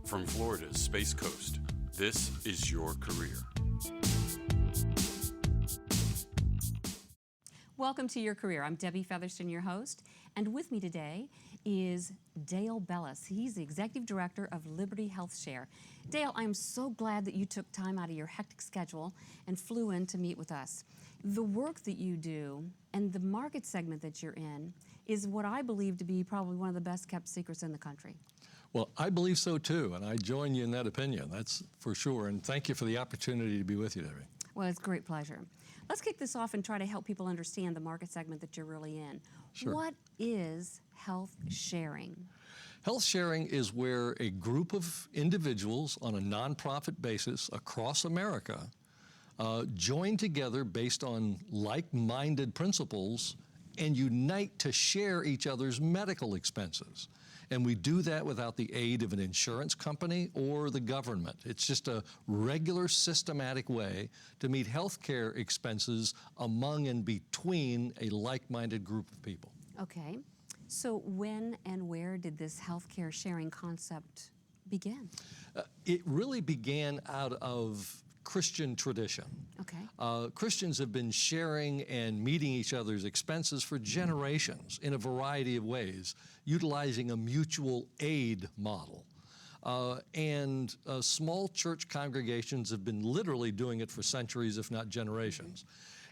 From Florida's Space Coast, this is Your Career. Welcome to Your Career. I'm Debbie Featherston, your host, and with me today is Dale Bellis. He's the Executive Director of Liberty Health Share. Dale, I'm so glad that you took time out of your hectic schedule and flew in to meet with us. The work that you do and the market segment that you're in is what I believe to be probably one of the best kept secrets in the country. Well, I believe so too, and I join you in that opinion, that's for sure, and thank you for the opportunity to be with you, Debbie. Well, it's a great pleasure. Let's kick this off and try to help people understand the market segment that you're really in. Sure. What is health sharing? Health sharing is where a group of individuals on a nonprofit basis across America join together based on like-minded principles and unite to share each other's medical expenses. And we do that without the aid of an insurance company or the government. It's just a regular, systematic way to meet healthcare expenses among and between a like-minded group of people. Okay, so when and where did this healthcare sharing concept begin? It really began out of Christian tradition. Okay. Christians have been sharing and meeting each other's expenses for generations in a variety of ways, utilizing a mutual aid model. And small church congregations have been literally doing it for centuries, if not generations.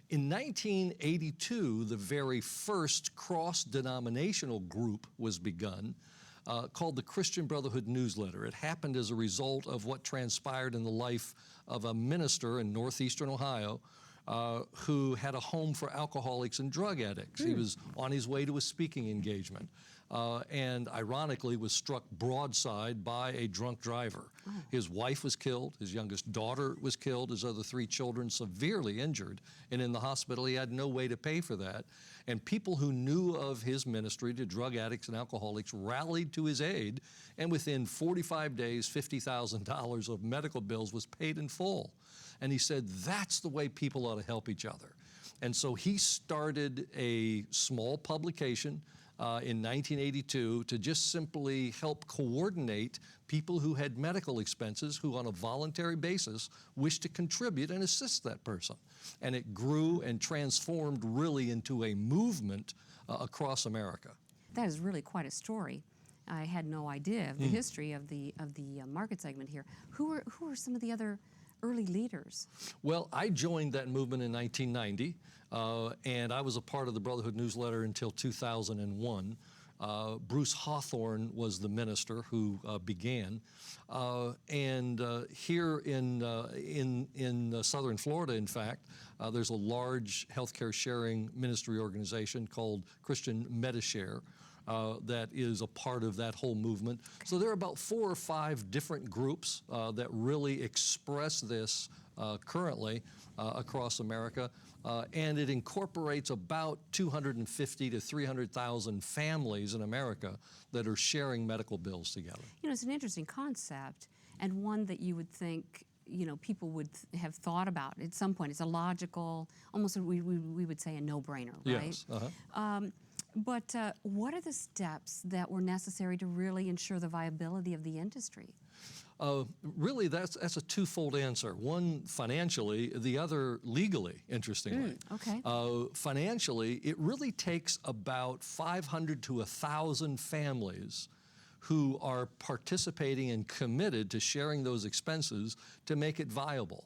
In 1982, the very first cross-denominational group was begun, called the Christian Brotherhood Newsletter. It happened as a result of what transpired in the life of a minister in northeastern Ohio who had a home for alcoholics and drug addicts. He was on his way to a speaking engagement and ironically was struck broadside by a drunk driver. His wife was killed, his youngest daughter was killed, his other 3 children severely injured, and in the hospital he had no way to pay for that. And people who knew of his ministry to drug addicts and alcoholics rallied to his aid, and within 45 days, $50,000 of medical bills was paid in full. And he said, that's the way people ought to help each other. And so he started a small publication in 1982 to just simply help coordinate people who had medical expenses who on a voluntary basis wished to contribute and assist that person. And it grew and transformed really into a movement across America. That is really quite a story. I had no idea of the history of the market segment here. Who are some of the other early leaders? Well, I joined that movement in 1990, and I was a part of the Brotherhood Newsletter until 2001. Bruce Hawthorne was the minister who began, and here in southern Florida, in fact, there's a large healthcare sharing ministry organization called Christian Medishare. That is a part of that whole movement. So there are about 4 or 5 different groups that really express this currently across America, and it incorporates about 250 to 300,000 families in America that are sharing medical bills together. You know, it's an interesting concept and one that you would think, you know, people would have thought about at some point. It's a logical, almost we would say a no-brainer, right? Yes. But what are the steps that were necessary to really ensure the viability of the industry? Really, that's a twofold answer. One financially, the other legally, interestingly. Okay. Financially, it really takes about 500 to 1,000 families who are participating and committed to sharing those expenses to make it viable.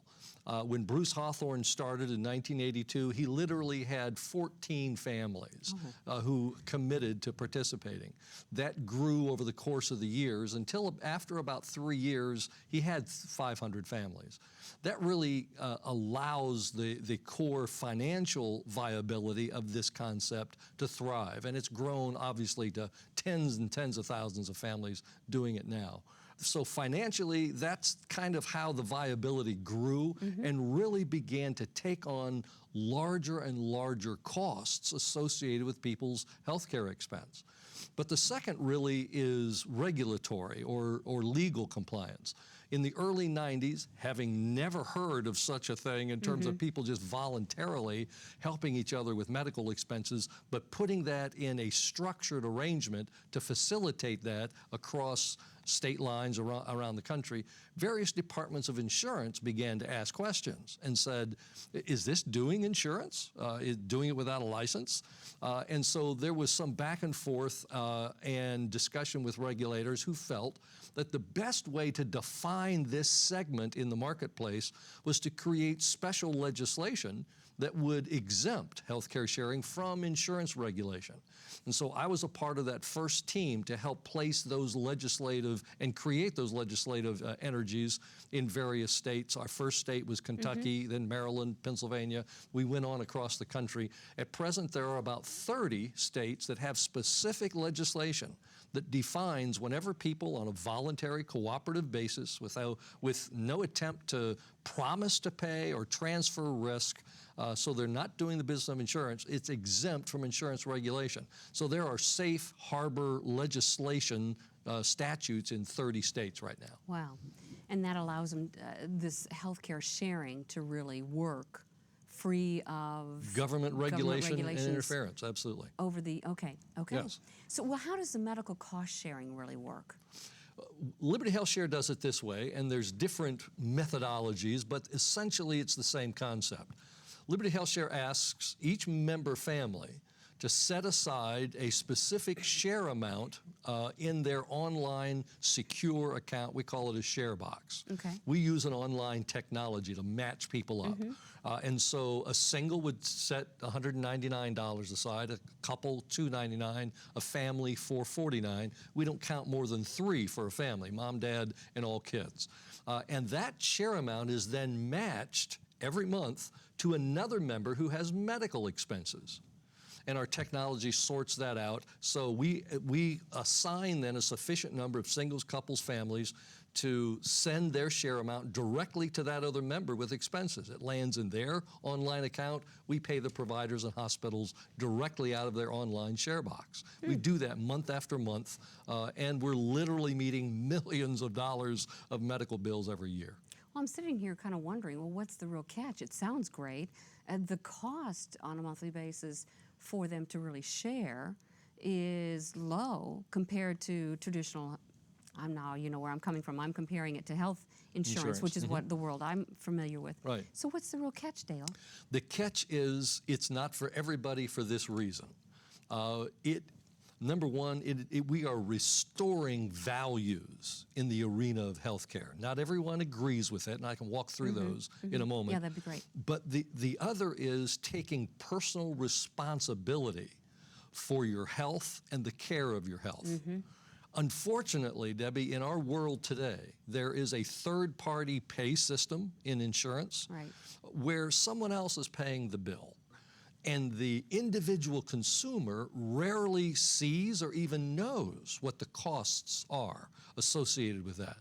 When Bruce Hawthorne started in 1982, he literally had 14 families who committed to participating. That grew over the course of the years until after about 3 years, he had 500 families. That really allows the core financial viability of this concept to thrive. And it's grown, obviously, to tens and tens of thousands of families doing it now. So financially, that's kind of how the viability grew and really began to take on larger and larger costs associated with people's healthcare expense. But the second really is regulatory or legal compliance. In the early 90s, having never heard of such a thing in terms of people just voluntarily helping each other with medical expenses, but putting that in a structured arrangement to facilitate that across state lines around the country, various departments of insurance began to ask questions and said, is this doing insurance? Is doing it without a license? And so there was some back and forth and discussion with regulators who felt that the best way to define this segment in the marketplace was to create special legislation that would exempt healthcare sharing from insurance regulation. And so I was a part of that first team to help place those legislative and create those legislative energies in various states. Our first state was Kentucky, then Maryland, Pennsylvania. We went on across the country. At present, there are about 30 states that have specific legislation that defines whenever people on a voluntary cooperative basis with no attempt to promise to pay or transfer risk, so they're not doing the business of insurance, it's exempt from insurance regulation. So there are safe harbor legislation statutes in 30 states right now. Wow. And that allows them, this healthcare sharing to really work free of government regulation and regulations interference, absolutely. Over the, okay. Yes. So, well, how does the medical cost sharing really work? Liberty Health Share does it this way, and there's different methodologies, but essentially it's the same concept. Liberty Health Share asks each member family to set aside a specific share amount in their online secure account. We call it a share box. Okay. We use an online technology to match people up. And so a single would set $199 aside, a couple $299, a family $449. We don't count more than 3 for a family, mom, dad, and all kids. And that share amount is then matched every month to another member who has medical expenses. And our technology sorts that out. So we assign then a sufficient number of singles, couples, families to send their share amount directly to that other member with expenses. It lands in their online account. We pay the providers and hospitals directly out of their online share box. We do that month after month, and we're literally meeting millions of dollars of medical bills every year. Well, I'm sitting here kind of wondering, well, what's the real catch? It sounds great. The cost on a monthly basis for them to really share is low compared to traditional. You know where I'm coming from. I'm comparing it to health insurance. Which is what the world I'm familiar with. Right. So what's the real catch, Dale? The catch is it's not for everybody for this reason. Number one, we are restoring values in the arena of healthcare. Not everyone agrees with it, and I can walk through those in a moment. Yeah, that'd be great. But the other is taking personal responsibility for your health and the care of your health. Unfortunately, Debbie, in our world today, there is a third-party pay system in insurance where someone else is paying the bill. And the individual consumer rarely sees or even knows what the costs are associated with that.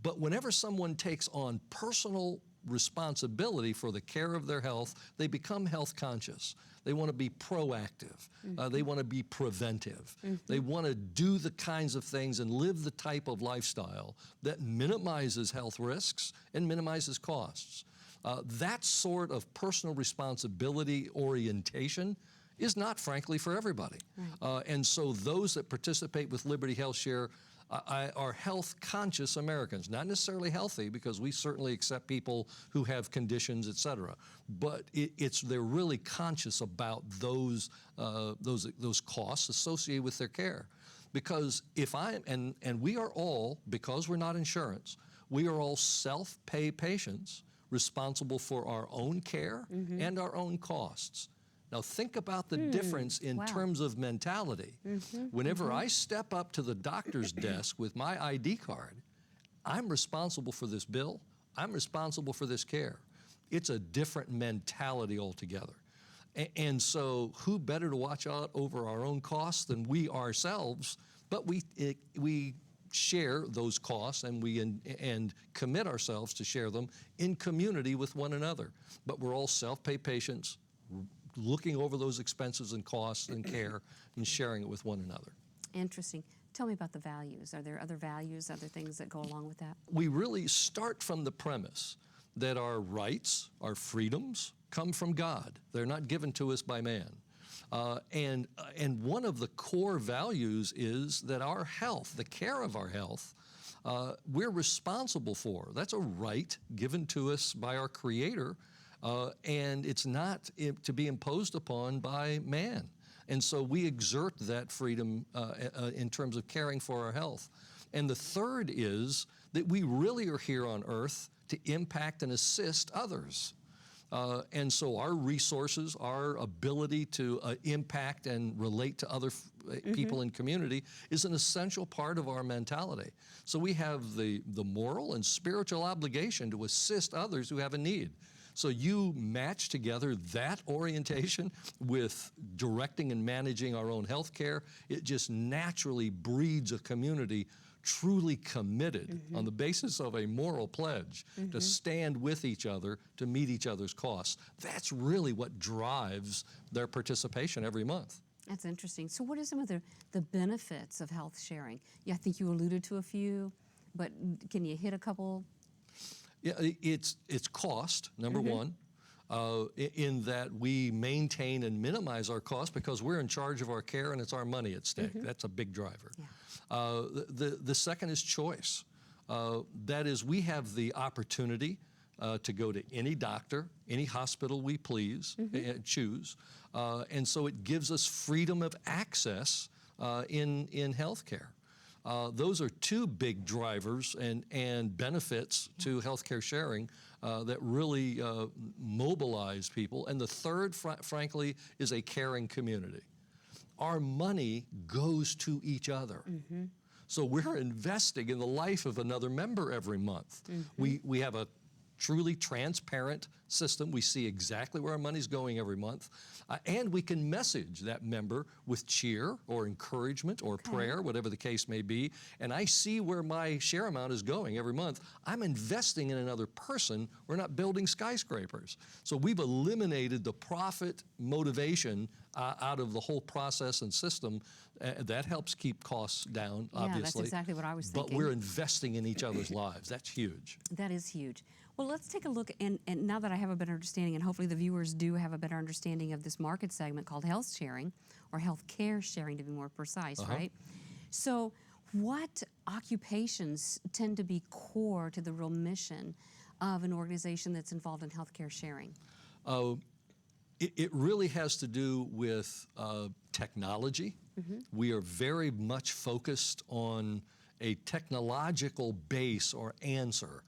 But whenever someone takes on personal responsibility for the care of their health, they become health conscious. They want to be proactive. They want to be preventive. They want to do the kinds of things and live the type of lifestyle that minimizes health risks and minimizes costs. That sort of personal responsibility orientation is not, frankly, for everybody. And so those that participate with Liberty Health Share are health-conscious Americans, not necessarily healthy, because we certainly accept people who have conditions, et cetera. But they're really conscious about those costs associated with their care. Because and we are all, because we're not insurance, we are all self-pay patients responsible for our own care and our own costs. Now think about the difference in terms of mentality. Whenever I step up to the doctor's desk with my ID card, I'm responsible for this bill, I'm responsible for this care. It's a different mentality altogether. And so who better to watch out over our own costs than we ourselves, but we share those costs and commit ourselves to share them in community with one another. But we're all self-pay patients, looking over those expenses and costs and care and sharing it with one another. Interesting. Tell me about the values. Are there other values, other things that go along with that? We really start from the premise that our rights, our freedoms, come from God. They're not given to us by man. And one of the core values is that our health, the care of our health, we're responsible for. That's a right given to us by our Creator, and it's not to be imposed upon by man. And so we exert that freedom in terms of caring for our health. And the third is that we really are here on earth to impact and assist others. And so our resources, our ability to impact and relate to other people in community is an essential part of our mentality. So we have the moral and spiritual obligation to assist others who have a need. So you match together that orientation with directing and managing our own health care. It just naturally breeds a community truly committed on the basis of a moral pledge to stand with each other to meet each other's costs. That's really what drives their participation every month. That's interesting. So what are some of the benefits of health sharing? Yeah, I think you alluded to a few, but can you hit a couple? Yeah, it's cost, number one, in that we maintain and minimize our costs because we're in charge of our care and it's our money at stake. That's a big driver. Yeah. The second is choice. That is, we have the opportunity to go to any doctor, any hospital we please, choose. And so it gives us freedom of access in healthcare. Those are two big drivers and benefits to healthcare sharing that really mobilize people. And the third, frankly, is a caring community. Our money goes to each other. So we're investing in the life of another member every month. We have a truly transparent system. We see exactly where our money's going every month. And we can message that member with cheer or encouragement or prayer, whatever the case may be. And I see where my share amount is going every month. I'm investing in another person. We're not building skyscrapers. So we've eliminated the profit motivation out of the whole process and system. That helps keep costs down, obviously. Yeah, that's exactly what I was thinking. But we're investing in each other's lives. That's huge. That is huge. Well, let's take a look, and now that I have a better understanding, and hopefully the viewers do have a better understanding of this market segment called health sharing, or health care sharing to be more precise, right? So what occupations tend to be core to the real mission of an organization that's involved in healthcare sharing? It really has to do with technology. We are very much focused on a technological base or answer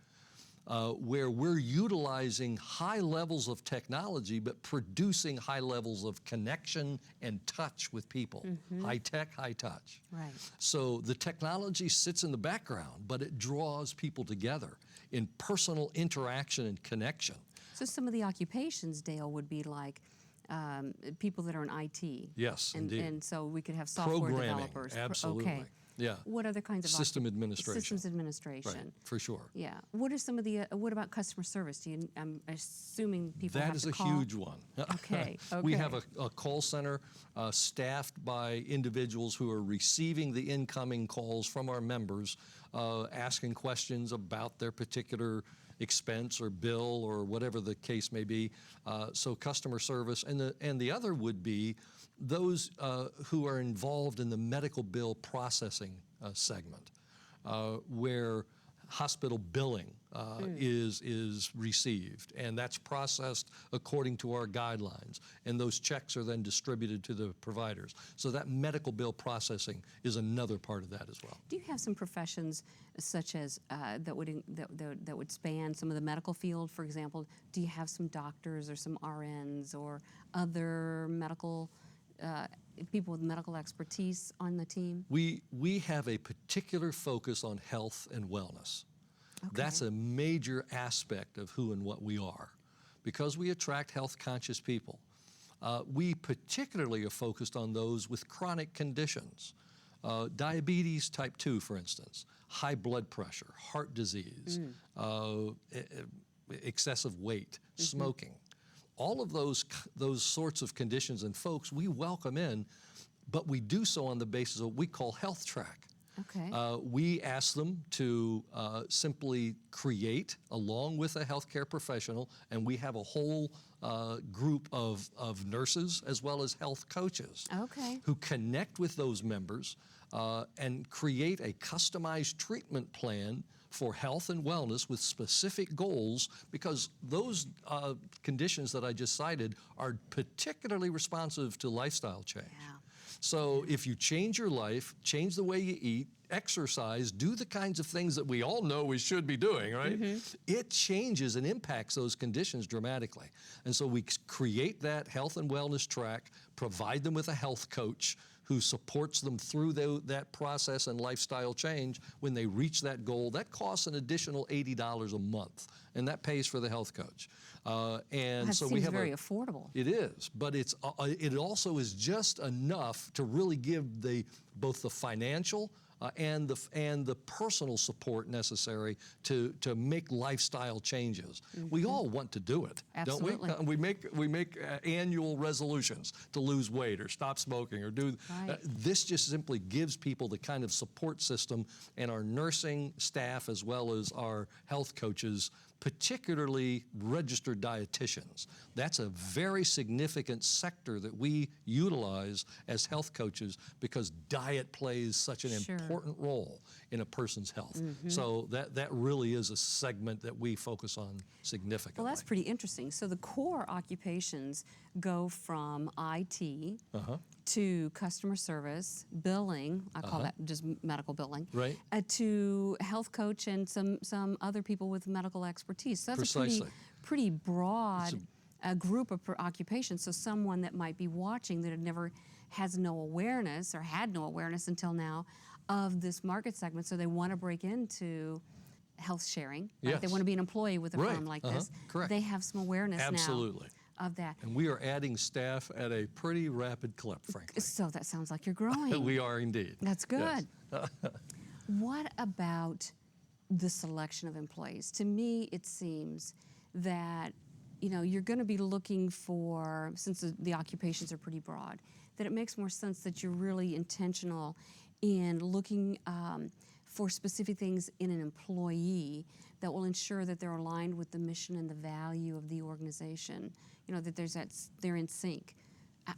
where we're utilizing high levels of technology but producing high levels of connection and touch with people. High tech, high touch. Right. So the technology sits in the background, but it draws people together in personal interaction and connection. So some of the occupations, Dale, would be like people that are in IT. Yes, indeed. And so we could have software Programming, developers. absolutely. Okay. Yeah. What other kinds of System administration. Systems administration. Right, for sure. Yeah. What are some of the? What about customer service? I'm assuming people have to call. That is a huge one. Okay. We have a call center staffed by individuals who are receiving the incoming calls from our members, asking questions about their particular expense or bill or whatever the case may be. So customer service, and the other would be those who are involved in the medical bill processing segment, where hospital billing is received, and that's processed according to our guidelines, and those checks are then distributed to the providers. So that medical bill processing is another part of that as well. Do you have some professions such as that would span some of the medical field, for example? Do you have some doctors or some RNs or other medical people with medical expertise on the team? We have a particular focus on health and wellness. Okay. That's a major aspect of who and what we are, because we attract health-conscious people. We particularly are focused on those with chronic conditions. Diabetes type 2, for instance, high blood pressure, heart disease, excessive weight, smoking. All of those sorts of conditions and folks we welcome in, but we do so on the basis of what we call Health Track. Okay. We ask them to simply create, along with a healthcare professional, and we have a whole group of nurses as well as health coaches who connect with those members and create a customized treatment plan for health and wellness with specific goals, because those conditions that I just cited are particularly responsive to lifestyle change. So if you change your life, change the way you eat, exercise, do the kinds of things that we all know we should be doing, right? It changes and impacts those conditions dramatically. And so we create that health and wellness track, provide them with a health coach who supports them through that process and lifestyle change. When they reach that goal, that costs an additional $80 a month, and that pays for the health coach. And that so seems we have very affordable. It is, but it also is just enough to really give both the financial and the personal support necessary to make lifestyle changes. We all want to do it, Absolutely. don't we? We make annual resolutions to lose weight or stop smoking or do. This just simply gives people the kind of support system, and our nursing staff as well as our health coaches, particularly registered dietitians. That's a very significant sector that we utilize as health coaches, because diet plays such an important role in a person's health. So that really is a segment that we focus on significantly. Well, that's pretty interesting. So the core occupations go from IT to customer service, billing, I call that just medical billing, to health coach and some other people with medical expertise. So that's a pretty broad group of occupations. So someone that might be watching that has no awareness or had no awareness until now of this market segment, so they want to break into health sharing. Right? They want to be an employee with a firm like this. They have some awareness now of that. And we are adding staff at a pretty rapid clip, frankly. So that sounds like you're growing. We are indeed. That's good. Yes. What about the selection of employees? To me, it seems that you're going to be looking for, since the occupations are pretty broad, that it makes more sense that you're really intentional in looking for specific things in an employee that will ensure that they're aligned with the mission and the value of the organization, that they're in sync.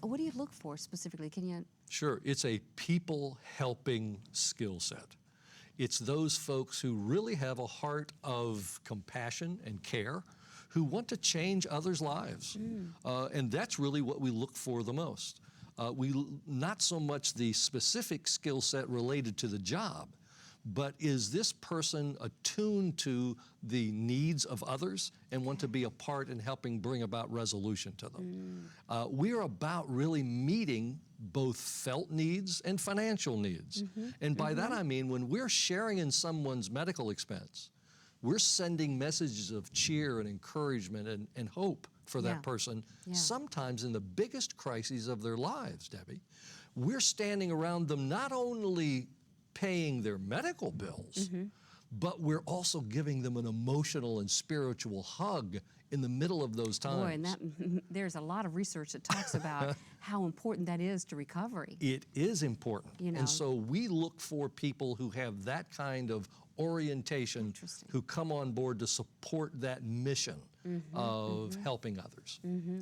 What do you look for specifically? Can you? Sure. It's a people-helping skill set. It's those folks who really have a heart of compassion and care, who want to change others' lives. And that's really what we look for the most. Not so much the specific skill set related to the job, but is this person attuned to the needs of others and want to be a part in helping bring about resolution to them? We're about really meeting both felt needs and financial needs. And by that I mean, when we're sharing in someone's medical expense, we're sending messages of cheer and encouragement and hope for that person, sometimes in the biggest crises of their lives, Debbie. We're standing around them not only paying their medical bills, but we're also giving them an emotional and spiritual hug in the middle of those times. Boy, and there's a lot of research that talks about how important that is to recovery. It is important. And so we look for people who have that kind of orientation, who come on board to support that mission of helping others.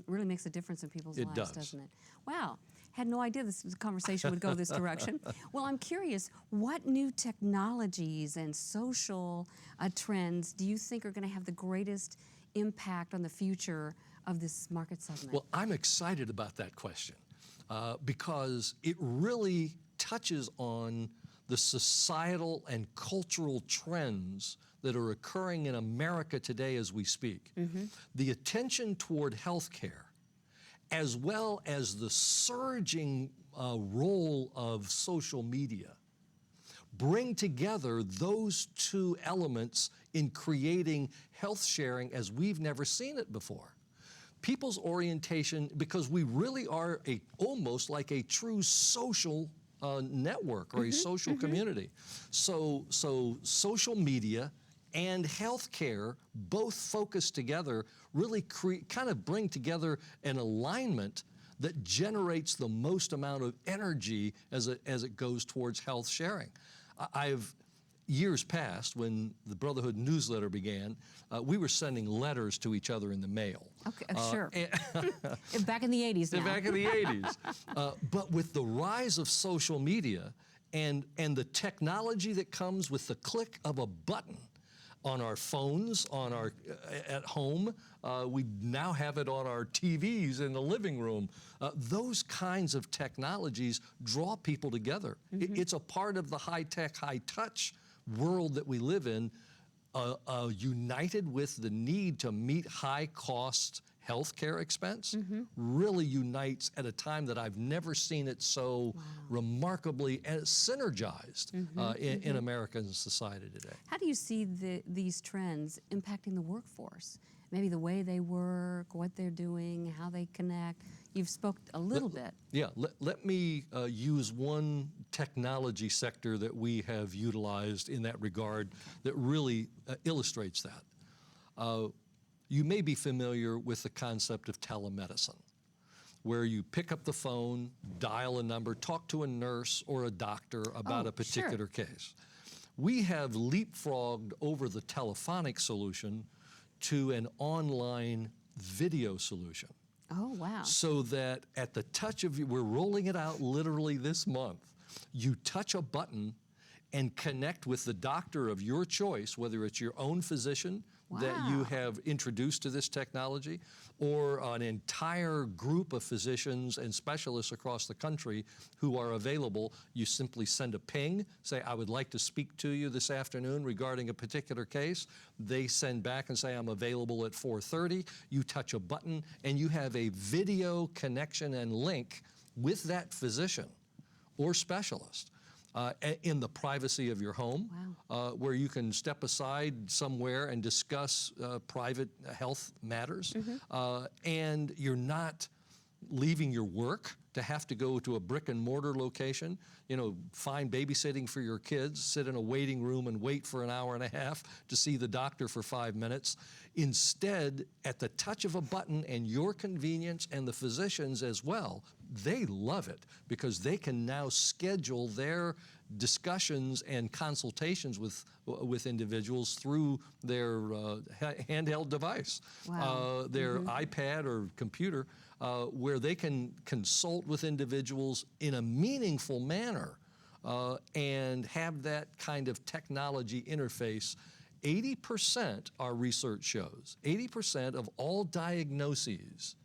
Really makes a difference in people's lives, does. Doesn't it? Wow. Had no idea this conversation would go this direction. Well, I'm curious, what new technologies and social trends do you think are going to have the greatest impact on the future of this market segment? Well, I'm excited about that question because it really touches on the societal and cultural trends that are occurring in America today as we speak. The attention toward healthcare, as well as the surging role of social media, bring together those two elements in creating health sharing as we've never seen it before. People's orientation, because we really are almost like a true social network or a social community. So social media and healthcare both focus together, really kind of bring together an alignment that generates the most amount of energy as it goes towards health sharing. years past, when the Brotherhood newsletter began, we were sending letters to each other in the mail. Okay, sure. Back in the 80s now. Back in the 80s. But with the rise of social media and the technology that comes with the click of a button on our phones, on our at home, we now have it on our TVs in the living room. Those kinds of technologies draw people together. It's a part of the high-tech, high-touch world that we live in, united with the need to meet high-cost healthcare expense, really unites at a time that I've never seen it so remarkably synergized in American society today. How do you see these trends impacting the workforce? Maybe the way they work, what they're doing, how they connect. You've spoke a little bit. Yeah, let me use one technology sector that we have utilized in that regard that really illustrates that. You may be familiar with the concept of telemedicine, where you pick up the phone, dial a number, talk to a nurse or a doctor about a particular case. We have leapfrogged over the telephonic solution to an online video solution. Oh, wow. So that at the touch of you, we're rolling it out literally this month. You touch a button and connect with the doctor of your choice, whether it's your own physician that you have introduced to this technology, or an entire group of physicians and specialists across the country who are available. You simply send a ping, say, I would like to speak to you this afternoon regarding a particular case. They send back and say, I'm available at 4:30. You touch a button, and you have a video connection and link with that physician or specialist. In the privacy of your home, where you can step aside somewhere and discuss private health matters, and you're not leaving your work to have to go to a brick and mortar location, find babysitting for your kids, sit in a waiting room and wait for an hour and a half to see the doctor for 5 minutes. Instead, at the touch of a button and your convenience and the physicians as well, they love it because they can now schedule their discussions and consultations with individuals through their handheld device, their iPad or computer, where they can consult with individuals in a meaningful manner and have that kind of technology interface. 80%, our research shows, 80% of all diagnoses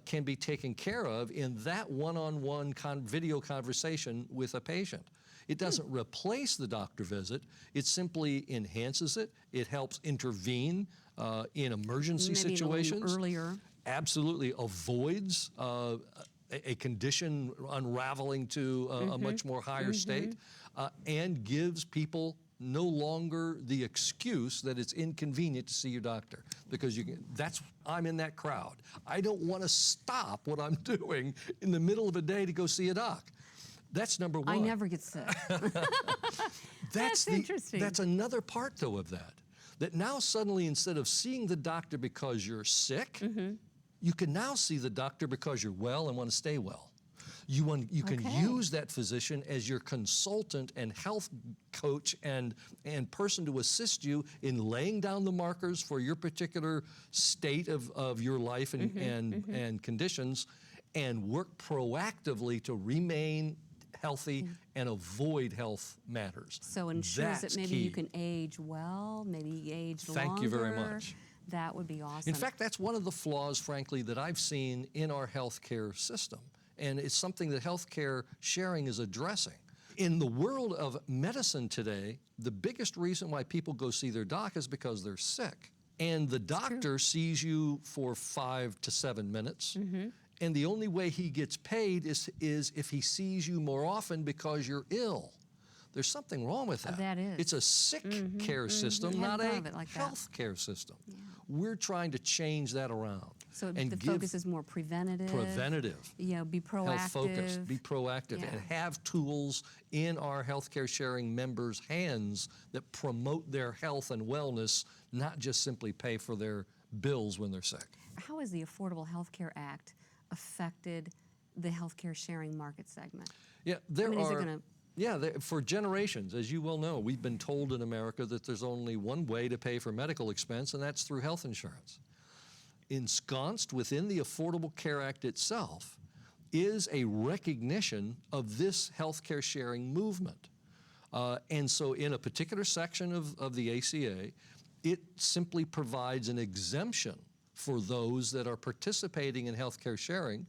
can be taken care of in that one-on-one video conversation with a patient. It doesn't replace the doctor visit. It simply enhances it. It helps intervene in emergency situations. A little earlier. Absolutely avoids a condition unraveling to a much more higher state, and gives people no longer the excuse that it's inconvenient to see your doctor, because I'm in that crowd. I don't want to stop what I'm doing in the middle of a day to go see a doc. That's number one. I never get sick. That's interesting. That's another part, though, of that now suddenly, instead of seeing the doctor because you're sick, you can now see the doctor because you're well and want to stay well. You can use that physician as your consultant and health coach and person to assist you in laying down the markers for your particular state of your life and conditions, and work proactively to remain healthy and avoid health matters. So ensures that maybe you can age well, maybe age longer. Thank you very much. That would be awesome. In fact, that's one of the flaws, frankly, that I've seen in our healthcare system. And it's something that healthcare sharing is addressing. In the world of medicine today, the biggest reason why people go see their doc is because they're sick. And the doctor sees you for 5 to 7 minutes. And the only way he gets paid is if he sees you more often because you're ill. There's something wrong with that. That is. It's a sick care system, not a health care system. Yeah. We're trying to change that around. So the focus is more preventative. Be proactive. Health focused, be proactive, and have tools in our healthcare sharing members' hands that promote their health and wellness, not just simply pay for their bills when they're sick. How has the Affordable Health Care Act affected the healthcare sharing market segment? Yeah, Yeah, for generations, as you well know, we've been told in America that there's only one way to pay for medical expense, and that's through health insurance. Ensconced within the Affordable Care Act itself is a recognition of this healthcare sharing movement. And so in a particular section of the ACA, it simply provides an exemption for those that are participating in healthcare sharing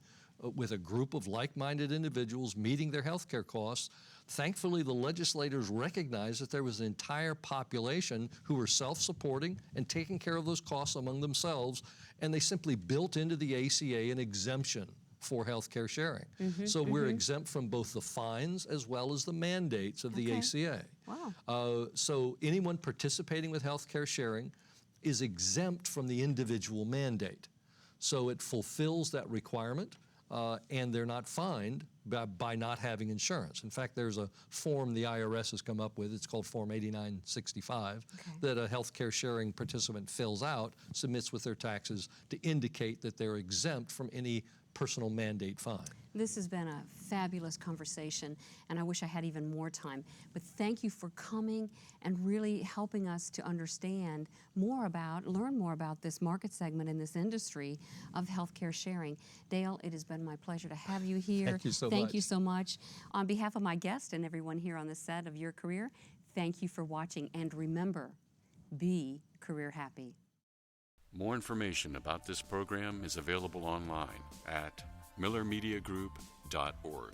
with a group of like-minded individuals meeting their healthcare costs. Thankfully, the legislators recognized that there was an entire population who were self-supporting and taking care of those costs among themselves, and they simply built into the ACA an exemption for healthcare sharing. So we're exempt from both the fines as well as the mandates of the ACA. Wow. So anyone participating with healthcare sharing is exempt from the individual mandate. So it fulfills that requirement, and they're not fined by not having insurance. In fact, there's a form the IRS has come up with, it's called Form 8965, that a healthcare sharing participant fills out, submits with their taxes to indicate that they're exempt from any personal mandate fine. This has been a fabulous conversation, and I wish I had even more time. But thank you for coming and really helping us to understand more about, learn more about this market segment in this industry of healthcare sharing. Dale, it has been my pleasure to have you here. Thank you so much. Thank you so much. On behalf of my guest and everyone here on the set of Your Career, thank you for watching, and remember, be career happy. More information about this program is available online at millermediagroup.org.